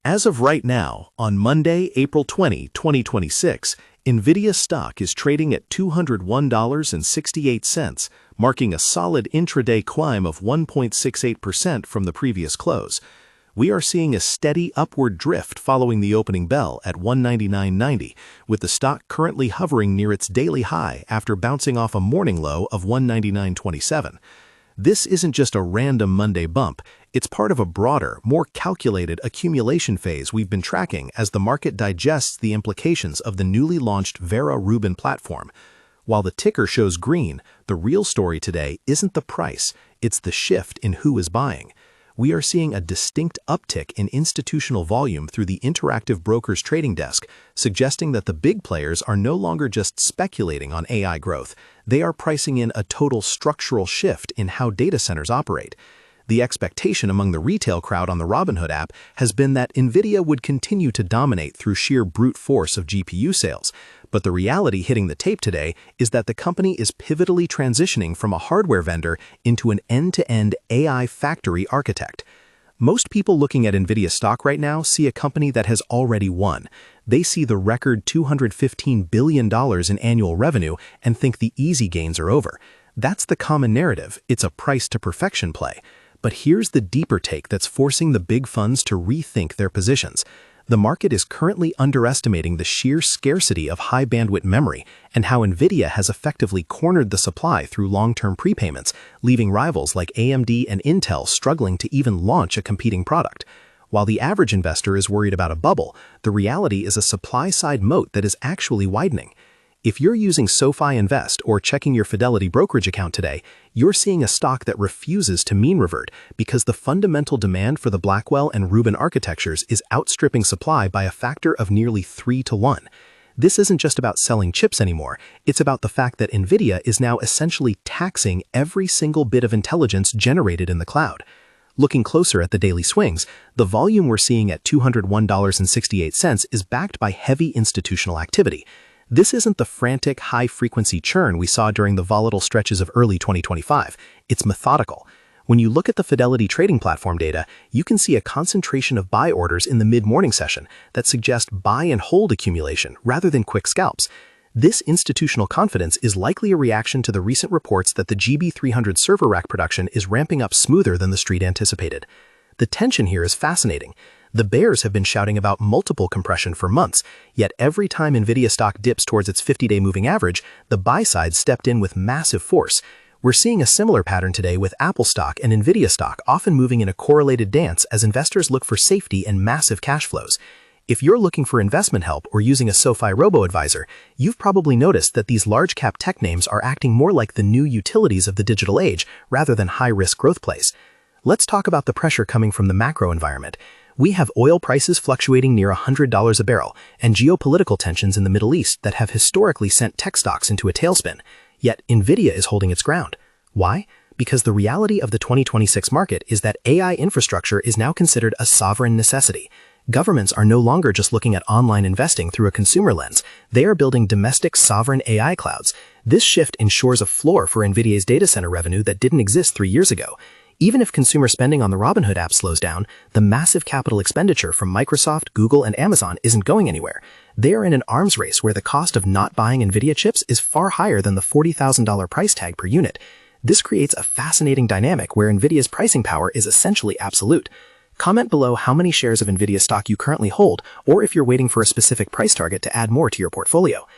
As of right now, on Monday, April 20, 2026, NVIDIA stock is trading at $201.68, marking a solid intraday climb of 1.68% from the previous close. We are seeing a steady upward drift following the opening bell at $199.90, with the stock currently hovering near its daily high after bouncing off a morning low of $199.27. This isn't just a random Monday bump, it's part of a broader, more calculated accumulation phase we've been tracking as the market digests the implications of the newly launched Vera Rubin platform. While the ticker shows green, the real story today isn't the price, it's the shift in who is buying. We are seeing a distinct uptick in institutional volume through the Interactive Brokers trading desk, suggesting that the big players are no longer just speculating on AI growth. They are pricing in a total structural shift in how data centers operate. The expectation among the retail crowd on the Robinhood app has been that NVIDIA would continue to dominate through sheer brute force of GPU sales. But the reality hitting the tape today is that the company is pivotally transitioning from a hardware vendor into an end-to-end AI factory architect. Most people looking at NVIDIA stock right now see a company that has already won. They see the record $215 billion in annual revenue and think the easy gains are over. That's the common narrative. It's a price-to-perfection play. But here's the deeper take that's forcing the big funds to rethink their positions. The market is currently underestimating the sheer scarcity of high-bandwidth memory and how NVIDIA has effectively cornered the supply through long-term prepayments, leaving rivals like AMD and Intel struggling to even launch a competing product. While the average investor is worried about a bubble, the reality is a supply-side moat that is actually widening. If you're using SoFi Invest or checking your Fidelity brokerage account today, you're seeing a stock that refuses to mean revert because the fundamental demand for the Blackwell and Rubin architectures is outstripping supply by a factor of nearly 3 to 1. This isn't just about selling chips anymore, it's about the fact that NVIDIA is now essentially taxing every single bit of intelligence generated in the cloud. Looking closer at the daily swings, the volume we're seeing at $201.68 is backed by heavy institutional activity. This isn't the frantic, high-frequency churn we saw during the volatile stretches of early 2025. It's methodical. When you look at the Fidelity trading platform data, you can see a concentration of buy orders in the mid-morning session that suggest buy and hold accumulation rather than quick scalps. This institutional confidence is likely a reaction to the recent reports that the GB300 server rack production is ramping up smoother than the street anticipated. The tension here is fascinating. The bears have been shouting about multiple compression for months, yet every time NVIDIA stock dips towards its 50-day moving average, the buy side stepped in with massive force. We're seeing a similar pattern today with Apple stock and NVIDIA stock often moving in a correlated dance as investors look for safety and massive cash flows. If you're looking for investment help or using a SoFi robo-advisor, you've probably noticed that these large-cap tech names are acting more like the new utilities of the digital age rather than high-risk growth plays. Let's talk about the pressure coming from the macro environment. We have oil prices fluctuating near $100 a barrel and geopolitical tensions in the Middle East that have historically sent tech stocks into a tailspin. Yet NVIDIA is holding its ground. Why? Because the reality of the 2026 market is that AI infrastructure is now considered a sovereign necessity. Governments are no longer just looking at online investing through a consumer lens. They are building domestic sovereign AI clouds. This shift ensures a floor for NVIDIA's data center revenue that didn't exist 3 years ago. Even if consumer spending on the Robinhood app slows down, the massive capital expenditure from Microsoft, Google, and Amazon isn't going anywhere. They are in an arms race where the cost of not buying NVIDIA chips is far higher than the $40,000 price tag per unit. This creates a fascinating dynamic where NVIDIA's pricing power is essentially absolute. Comment below how many shares of NVIDIA stock you currently hold, or if you're waiting for a specific price target to add more to your portfolio.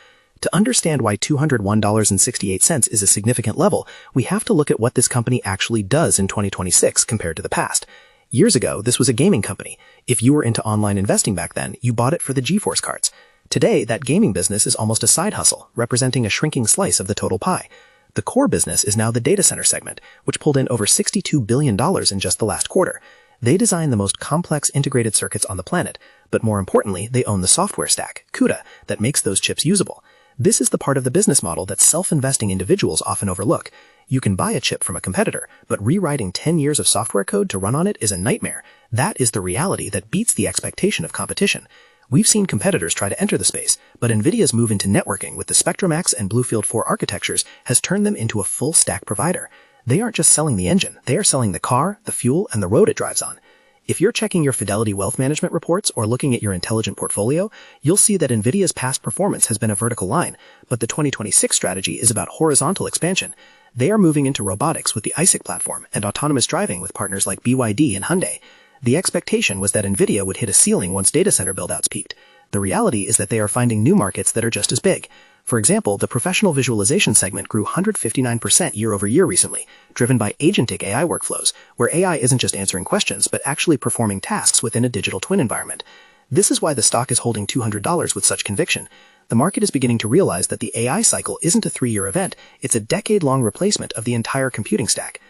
To understand why $201.68 is a significant level, we have to look at what this company actually does in 2026 compared to the past. Years ago, this was a gaming company. If you were into online investing back then, you bought it for the GeForce cards. Today, that gaming business is almost a side hustle, representing a shrinking slice of the total pie. The core business is now the data center segment, which pulled in over $62 billion in just the last quarter. They design the most complex integrated circuits on the planet, but more importantly, they own the software stack, CUDA, that makes those chips usable. This is the part of the business model that self-investing individuals often overlook. You can buy a chip from a competitor, but rewriting 10 years of software code to run on it is a nightmare. That is the reality that beats the expectation of competition. We've seen competitors try to enter the space, but NVIDIA's move into networking with the Spectrum-X and Bluefield 4 architectures has turned them into a full-stack provider. They aren't just selling the engine, they are selling the car, the fuel, and the road it drives on. If you're checking your Fidelity Wealth Management reports or looking at your intelligent portfolio, you'll see that NVIDIA's past performance has been a vertical line, but the 2026 strategy is about horizontal expansion. They are moving into robotics with the ISIC platform and autonomous driving with partners like BYD and Hyundai. The expectation was that NVIDIA would hit a ceiling once data center buildouts peaked. The reality is that they are finding new markets that are just as big. For example, the professional visualization segment grew 159% year-over-year recently, driven by agentic AI workflows, where AI isn't just answering questions, but actually performing tasks within a digital twin environment. This is why the stock is holding $200 with such conviction. The market is beginning to realize that the AI cycle isn't a 3-year event, it's a decade-long replacement of the entire computing stack.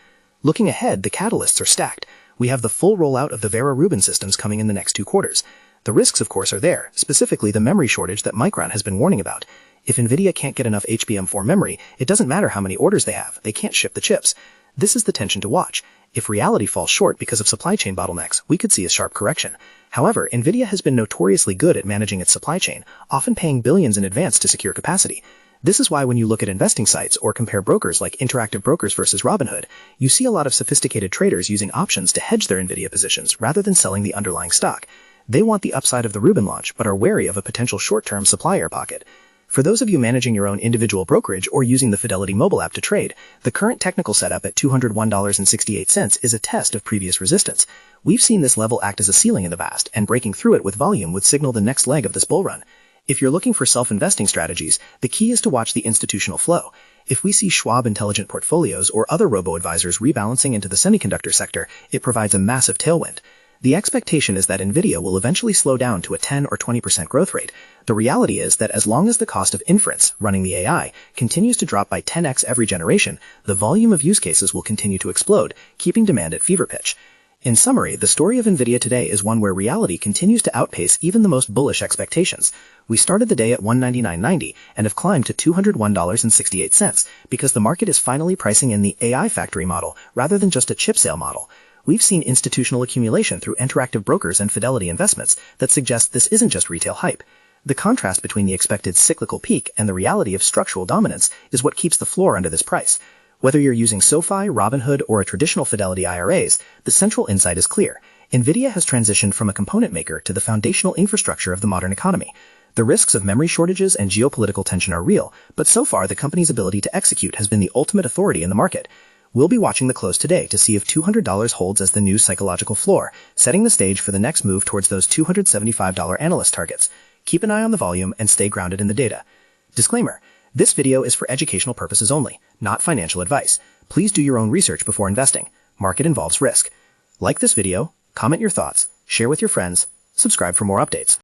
Looking ahead, the catalysts are stacked. We have the full rollout of the Vera Rubin systems coming in the next 2 quarters. The risks, of course, are there, specifically the memory shortage that Micron has been warning about. If NVIDIA can't get enough HBM4 memory, it doesn't matter how many orders they have, they can't ship the chips. This is the tension to watch. If reality falls short because of supply chain bottlenecks, we could see a sharp correction. However, NVIDIA has been notoriously good at managing its supply chain, often paying billions in advance to secure capacity. This is why when you look at investing sites or compare brokers like Interactive Brokers versus Robinhood, you see a lot of sophisticated traders using options to hedge their NVIDIA positions rather than selling the underlying stock. They want the upside of the Rubin launch, but are wary of a potential short-term supply air pocket. For those of you managing your own individual brokerage or using the Fidelity mobile app to trade, the current technical setup at $201.68 is a test of previous resistance. We've seen this level act as a ceiling in the past, and breaking through it with volume would signal the next leg of this bull run. If you're looking for self-investing strategies, the key is to watch the institutional flow. If we see Schwab Intelligent Portfolios or other robo-advisors rebalancing into the semiconductor sector, it provides a massive tailwind. The expectation is that NVIDIA will eventually slow down to a 10 or 20% growth rate. The reality is that as long as the cost of inference, running the AI, continues to drop by 10x every generation, the volume of use cases will continue to explode, keeping demand at fever pitch. In summary, the story of NVIDIA today is one where reality continues to outpace even the most bullish expectations. We started the day at $199.90 and have climbed to $201.68 because the market is finally pricing in the AI factory model rather than just a chip sale model. We've seen institutional accumulation through Interactive Brokers and Fidelity Investments that suggest this isn't just retail hype. The contrast between the expected cyclical peak and the reality of structural dominance is what keeps the floor under this price. Whether you're using SoFi, Robinhood, or a traditional Fidelity IRAs, the central insight is clear. NVIDIA has transitioned from a component maker to the foundational infrastructure of the modern economy. The risks of memory shortages and geopolitical tension are real, but so far the company's ability to execute has been the ultimate authority in the market. We'll be watching the close today to see if $200 holds as the new psychological floor, setting the stage for the next move towards those $275 analyst targets. Keep an eye on the volume and stay grounded in the data. Disclaimer: this video is for educational purposes only, not financial advice. Please do your own research before investing. Market involves risk. Like this video, comment your thoughts, share with your friends, subscribe for more updates.